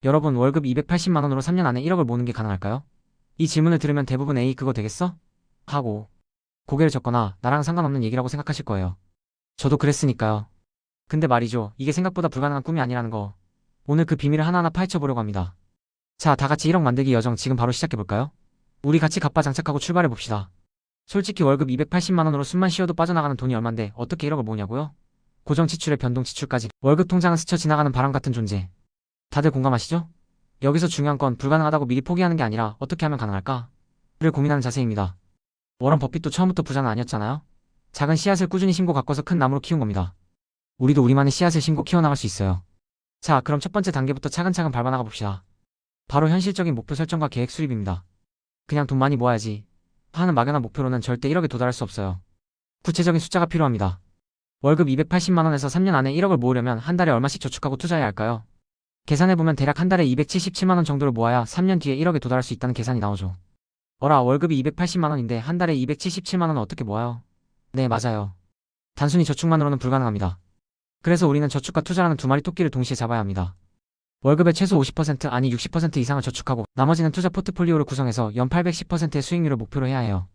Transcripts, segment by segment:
여러분 월급 280만원으로 3년 안에 1억을 모으는 게 가능할까요? 이 질문을 들으면 대부분 에이 그거 되겠어? 하고 고개를 젓거나 나랑 상관없는 얘기라고 생각하실 거예요. 저도 그랬으니까요. 근데 말이죠. 이게 생각보다 불가능한 꿈이 아니라는 거. 오늘 그 비밀을 하나하나 파헤쳐 보려고 합니다. 자, 다 같이 1억 만들기 여정 지금 바로 시작해볼까요? 우리 같이 갑바 장착하고 출발해봅시다. 솔직히 월급 280만원으로 숨만 쉬어도 빠져나가는 돈이 얼만데 어떻게 1억을 모으냐고요? 고정 지출에 변동 지출까지 월급 통장은 스쳐 지나가는 바람 같은 존재. 다들 공감하시죠? 여기서 중요한 건 불가능하다고 미리 포기하는 게 아니라 어떻게 하면 가능할까? 를 고민하는 자세입니다. 워런 버핏도 처음부터 부자는 아니었잖아요? 작은 씨앗을 꾸준히 심고 가꿔서 큰 나무로 키운 겁니다. 우리도 우리만의 씨앗을 심고 키워나갈 수 있어요. 자, 그럼 첫 번째 단계부터 차근차근 밟아나가 봅시다. 바로 현실적인 목표 설정과 계획 수립입니다. 그냥 돈 많이 모아야지 하는 막연한 목표로는 절대 1억에 도달할 수 없어요. 구체적인 숫자가 필요합니다. 월급 280만원에서 3년 안에 1억을 모으려면 한 달에 얼마씩 저축하고 투자해야 할까요? 계산해보면 대략 한 달에 277만원 정도를 모아야 3년 뒤에 1억에 도달할 수 있다는 계산이 나오죠. 어라, 월급이 280만원인데 한 달에 277만원은 어떻게 모아요? 네, 맞아요. 단순히 저축만으로는 불가능합니다. 그래서 우리는 저축과 투자라는 두 마리 토끼를 동시에 잡아야 합니다. 월급의 최소 50% 아니 60% 이상을 저축하고 나머지는 투자 포트폴리오를 구성해서 연 810%의 수익률을 목표로 해야 해요.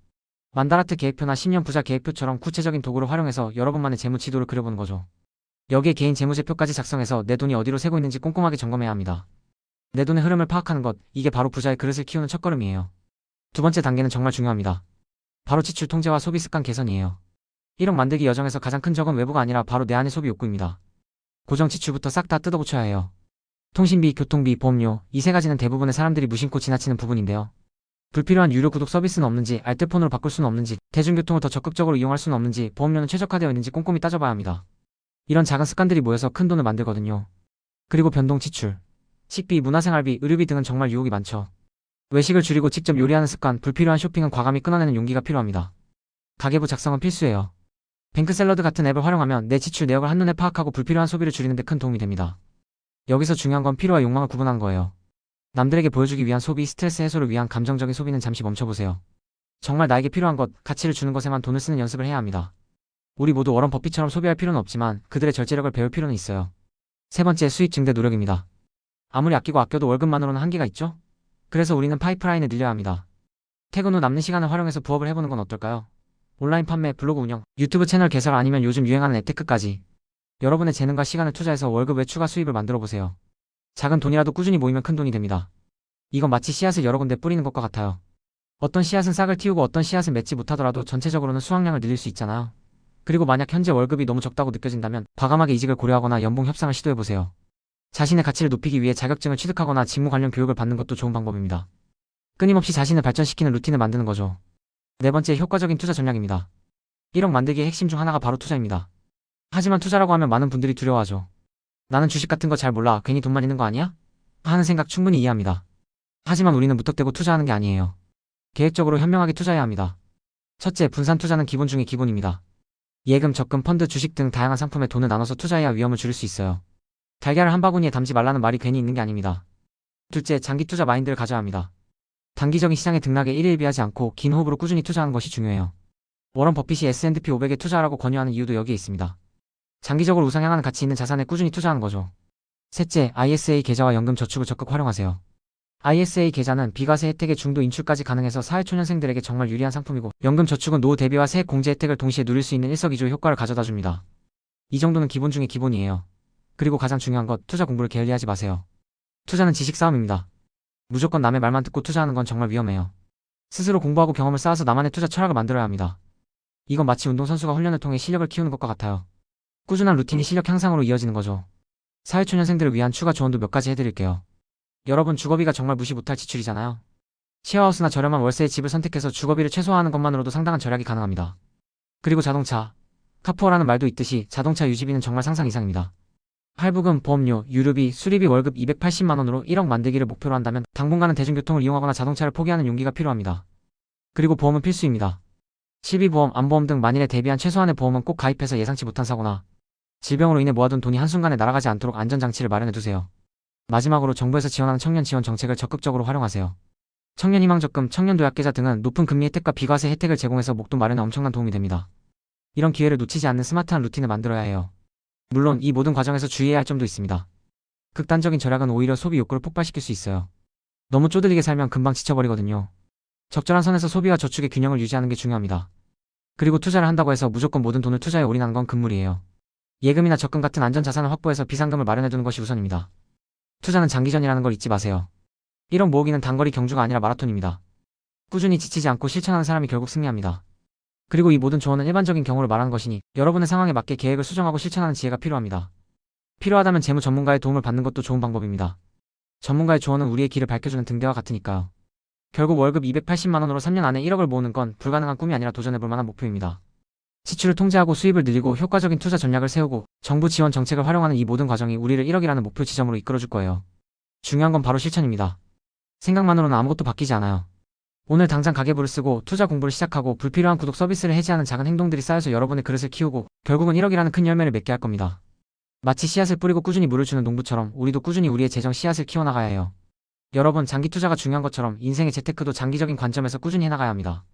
만다라트 계획표나 10년 부자 계획표처럼 구체적인 도구를 활용해서 여러분만의 재무 지도를 그려보는 거죠. 여기에 개인 재무제표까지 작성해서 내 돈이 어디로 새고 있는지 꼼꼼하게 점검해야 합니다. 내 돈의 흐름을 파악하는 것, 이게 바로 부자의 그릇을 키우는 첫걸음이에요. 두 번째 단계는 정말 중요합니다. 바로 지출 통제와 소비 습관 개선이에요. 1억 만들기 여정에서 가장 큰 적은 외부가 아니라 바로 내 안의 소비 욕구입니다. 고정 지출부터 싹 다 뜯어고쳐야 해요. 통신비, 교통비, 보험료, 이 세 가지는 대부분의 사람들이 무심코 지나치는 부분인데요. 불필요한 유료 구독 서비스는 없는지, 알뜰폰으로 바꿀 수는 없는지, 대중교통을 더 적극적으로 이용할 수는 없는지, 보험료는 최적화되어 있는지 꼼꼼히 따져봐야 합니다. 이런 작은 습관들이 모여서 큰 돈을 만들거든요. 그리고 변동 지출, 식비, 문화생활비, 의료비 등은 정말 유혹이 많죠. 외식을 줄이고 직접 요리하는 습관, 불필요한 쇼핑은 과감히 끊어내는 용기가 필요합니다. 가계부 작성은 필수예요. 뱅크샐러드 같은 앱을 활용하면 내 지출 내역을 한눈에 파악하고 불필요한 소비를 줄이는 데 큰 도움이 됩니다. 여기서 중요한 건 필요와 욕망을 구분하는 거예요. 남들에게 보여주기 위한 소비, 스트레스 해소를 위한 감정적인 소비는 잠시 멈춰보세요. 정말 나에게 필요한 것, 가치를 주는 것에만 돈을 쓰는 연습을 해야 합니다. 우리 모두 워런 버핏처럼 소비할 필요는 없지만 그들의 절제력을 배울 필요는 있어요. 세 번째, 수입 증대 노력입니다. 아무리 아끼고 아껴도 월급만으로는 한계가 있죠? 그래서 우리는 파이프라인을 늘려야 합니다. 퇴근 후 남는 시간을 활용해서 부업을 해보는 건 어떨까요? 온라인 판매, 블로그 운영, 유튜브 채널 개설 아니면 요즘 유행하는 앱테크까지 여러분의 재능과 시간을 투자해서 월급 외 추가 수입을 만들어보세요. 작은 돈이라도 꾸준히 모이면 큰 돈이 됩니다. 이건 마치 씨앗을 여러 군데 뿌리는 것과 같아요. 어떤 씨앗은 싹을 틔우고 어떤 씨앗은 맺지 못하더라도 전체적으로는 수확량을 늘릴 수 있잖아요. 그리고 만약 현재 월급이 너무 적다고 느껴진다면 과감하게 이직을 고려하거나 연봉 협상을 시도해보세요. 자신의 가치를 높이기 위해 자격증을 취득하거나 직무 관련 교육을 받는 것도 좋은 방법입니다. 끊임없이 자신을 발전시키는 루틴을 만드는 거죠. 네 번째, 효과적인 투자 전략입니다. 1억 만들기의 핵심 중 하나가 바로 투자입니다. 하지만 투자라고 하면 많은 분들이 두려워하죠. 나는 주식 같은 거 잘 몰라. 괜히 돈만 있는 거 아니야? 하는 생각 충분히 이해합니다. 하지만 우리는 무턱대고 투자하는 게 아니에요. 계획적으로 현명하게 투자해야 합니다. 첫째, 분산 투자는 기본 중의 기본입니다. 예금, 적금, 펀드, 주식 등 다양한 상품에 돈을 나눠서 투자해야 위험을 줄일 수 있어요. 달걀을 한 바구니에 담지 말라는 말이 괜히 있는 게 아닙니다. 둘째, 장기 투자 마인드를 가져야 합니다. 단기적인 시장의 등락에 일일비하지 않고 긴 호흡으로 꾸준히 투자하는 것이 중요해요. 워런 버핏이 S&P 500에 투자하라고 권유하는 이유도 여기에 있습니다. 장기적으로 우상향하는 가치 있는 자산에 꾸준히 투자하는 거죠. 셋째, ISA 계좌와 연금 저축을 적극 활용하세요. ISA 계좌는 비과세 혜택의 중도 인출까지 가능해서 사회초년생들에게 정말 유리한 상품이고, 연금 저축은 노후 대비와 세액 공제 혜택을 동시에 누릴 수 있는 일석이조의 효과를 가져다 줍니다. 이 정도는 기본 중의 기본이에요. 그리고 가장 중요한 것, 투자 공부를 게을리하지 마세요. 투자는 지식 싸움입니다. 무조건 남의 말만 듣고 투자하는 건 정말 위험해요. 스스로 공부하고 경험을 쌓아서 나만의 투자 철학을 만들어야 합니다. 이건 마치 운동선수가 훈련을 통해 실력을 키우는 것과 같아요. 꾸준한 루틴이 실력 향상으로 이어지는 거죠. 사회초년생들을 위한 추가 조언도 몇 가지 해드릴게요. 여러분, 주거비가 정말 무시 못할 지출이잖아요. 쉐어하우스나 저렴한 월세의 집을 선택해서 주거비를 최소화하는 것만으로도 상당한 절약이 가능합니다. 그리고 자동차, 카푸어라는 말도 있듯이 자동차 유지비는 정말 상상 이상입니다. 할부금, 보험료, 유류비, 수리비 월급 280만원으로 1억 만들기를 목표로 한다면 당분간은 대중교통을 이용하거나 자동차를 포기하는 용기가 필요합니다. 그리고 보험은 필수입니다. 실비보험, 안보험 등 만일에 대비한 최소한의 보험은 꼭 가입해서 예상치 못한 사고나 질병으로 인해 모아둔 돈이 한순간에 날아가지 않도록 안전장치를 마련해두세요. 마지막으로 정부에서 지원하는 청년 지원 정책을 적극적으로 활용하세요. 청년희망적금, 청년도약계좌 등은 높은 금리 혜택과 비과세 혜택을 제공해서 목돈 마련에 엄청난 도움이 됩니다. 이런 기회를 놓치지 않는 스마트한 루틴을 만들어야 해요. 물론 이 모든 과정에서 주의해야 할 점도 있습니다. 극단적인 절약은 오히려 소비 욕구를 폭발시킬 수 있어요. 너무 쪼들리게 살면 금방 지쳐버리거든요. 적절한 선에서 소비와 저축의 균형을 유지하는 게 중요합니다. 그리고 투자를 한다고 해서 무조건 모든 돈을 투자에 올인하는 건 금물이에요. 예금이나 적금 같은 안전자산을 확보해서 비상금을 마련해두는 것이 우선입니다. 투자는 장기전이라는 걸 잊지 마세요. 1억 모으기는 단거리 경주가 아니라 마라톤입니다. 꾸준히 지치지 않고 실천하는 사람이 결국 승리합니다. 그리고 이 모든 조언은 일반적인 경우를 말하는 것이니 여러분의 상황에 맞게 계획을 수정하고 실천하는 지혜가 필요합니다. 필요하다면 재무 전문가의 도움을 받는 것도 좋은 방법입니다. 전문가의 조언은 우리의 길을 밝혀주는 등대와 같으니까요. 결국 월급 280만 원으로 3년 안에 1억을 모으는 건 불가능한 꿈이 아니라 도전해볼 만한 목표입니다. 지출을 통제하고 수입을 늘리고 효과적인 투자 전략을 세우고 정부 지원 정책을 활용하는 이 모든 과정이 우리를 1억이라는 목표 지점으로 이끌어줄 거예요. 중요한 건 바로 실천입니다. 생각만으로는 아무것도 바뀌지 않아요. 오늘 당장 가계부를 쓰고 투자 공부를 시작하고 불필요한 구독 서비스를 해지하는 작은 행동들이 쌓여서 여러분의 그릇을 키우고 결국은 1억이라는 큰 열매를 맺게 할 겁니다. 마치 씨앗을 뿌리고 꾸준히 물을 주는 농부처럼 우리도 꾸준히 우리의 재정 씨앗을 키워나가야 해요. 여러분, 장기 투자가 중요한 것처럼 인생의 재테크도 장기적인 관점에서 꾸준히 해나가야 합니다.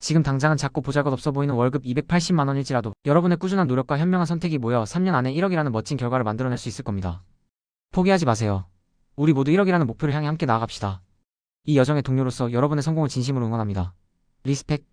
지금 당장은 작고 보잘것없어 보이는 월급 280만 원일지라도 여러분의 꾸준한 노력과 현명한 선택이 모여 3년 안에 1억이라는 멋진 결과를 만들어낼 수 있을 겁니다. 포기하지 마세요. 우리 모두 1억이라는 목표를 향해 함께 나아갑시다. 이 여정의 동료로서 여러분의 성공을 진심으로 응원합니다. 리스펙.